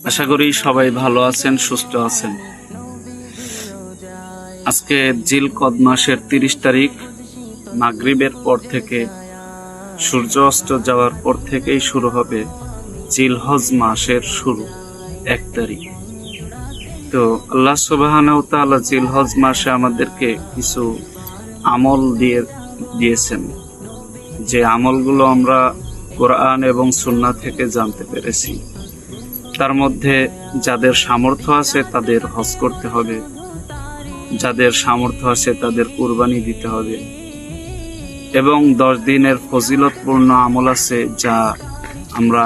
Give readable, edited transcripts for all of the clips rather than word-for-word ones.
আশা করি সবাই ভালো আছেন, সুস্থ আছেন। আজকে জিলকদ মাসের 30 তারিখ, মাগরিবের পর থেকে সূর্য অস্ত যাওয়ার পর থেকেই শুরু হবে জিলহজ মাসের শুরু 1 তারিখ। তো আল্লাহ সুবহানাহু ওয়া তাআলা জিলহজ মাসে আমাদেরকে কিছু আমল দিয়েছেন, যে আমলগুলো আমরা কোরআন এবং সুন্নাহ থেকে জানতে পেরেছি। তার মধ্যে যাদের সামর্থ্য আছে তাদের হজ করতে হবে, যাদের সামর্থ্য আছে তাদের কুরবানি দিতে হবে, এবং 10 দিনের ফজিলতপূর্ণ আমল আছে যা আমরা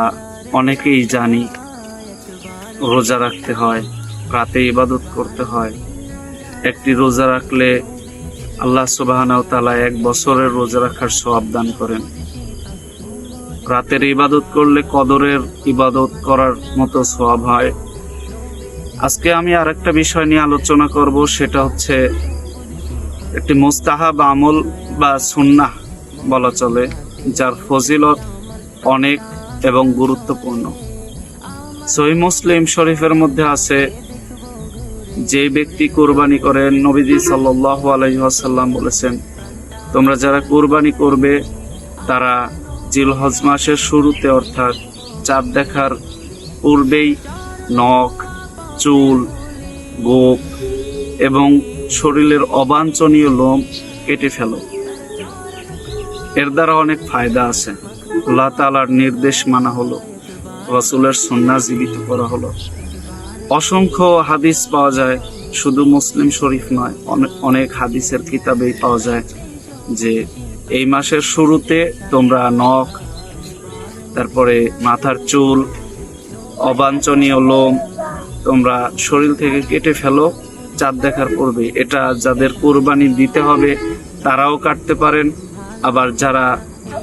অনেকেই জানি। রোজা রাখতে হয়, রাতে ইবাদত করতে হয়। একটি রোজা রাখলে আল্লাহ সুবহানাহু ওয়া তাআলা 1 বছরের রোজা রাখার সওয়াব দান করেন। রাতের ইবাদত করলে কদরের ইবাদত করার মতো সওয়াব হয়। আজকে আমি আরেকটা বিষয় নিয়ে আলোচনা করব, সেটা হচ্ছে একটি মুস্তাহাব আমল বা সুন্নাহ বলা চলে, যার ফজিলত অনেক এবং গুরুত্বপূর্ণ। সহিহ মুসলিম শরীফের মধ্যে আছে, যে ব্যক্তি কুরবানি করেন, নবীজি সাল্লাল্লাহু আলাইহি ওয়াসাল্লাম বলেছেন, তোমরা যারা কুরবানি করবে তারা জিলহজ মাসের শুরুতে অর্থাৎ চাঁদ দেখার পূর্বেই নখ, চুল, গোঁফ এবং শরীরের অবাঞ্ছনীয় লোম কেটে ফেলো। এর দ্বারা অনেক ফায়দা আছে। আল্লাহ তাআলার নির্দেশ মানা হলো, রাসূলের সুন্নাহ জীবিত করা হলো। অসংখ্য হাদিস পাওয়া যায়, শুধু মুসলিম শরীফ নয়, অনেক হাদিসের কিতাবেই পাওয়া যায় যে এই মাসের শুরুতে তোমরা নখ, তারপরে মাথার চুল, অবাঞ্ছনীয় লোম তোমরা শরীর থেকে কেটে ফেলো চাঁদ দেখার পূর্বে। এটা যাদের কুরবানি দিতে হবে তারাও কাটতে পারেন, আবার যারা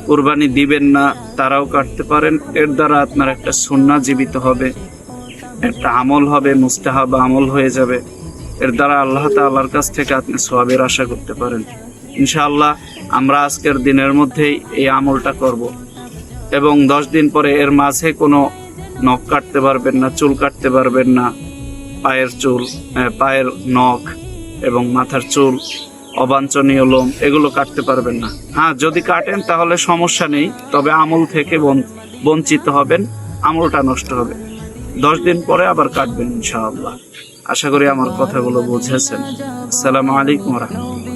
কুরবানি দিবেন না তারাও কাটতে পারেন। এর দ্বারা আপনার একটা সুন্নাহ জীবিত হবে, একটা আমল হবে, মুস্তাহাব আমল হয়ে যাবে। এর দ্বারা আল্লাহ তাআলার কাছ থেকে আপনি সওয়াবের আশা করতে পারেন। ইনশাআল্লাহ আমরা আজকের দিনের মধ্যেই এই আমলটা করব, এবং 10 দিন পরে এর মাঝে কোনো নখ কাটতে পারবেন না, চুল কাটতে পারবেন না, পায়ের নখ এবং মাথার চুল, অবাঞ্ছনীয় লোম এগুলো কাটতে পারবেন না। হ্যাঁ, যদি কাটেন তাহলে সমস্যা নেই, তবে আমল থেকে বঞ্চিত হবেন, আমলটা নষ্ট হবে। 10 দিন পরে আবার কাটবেন ইনশাআল্লাহ। আশা করি আমার কথাগুলো বুঝেছেন। আসসালামু আলাইকুম ওয়া রাহমাতুল্লাহ।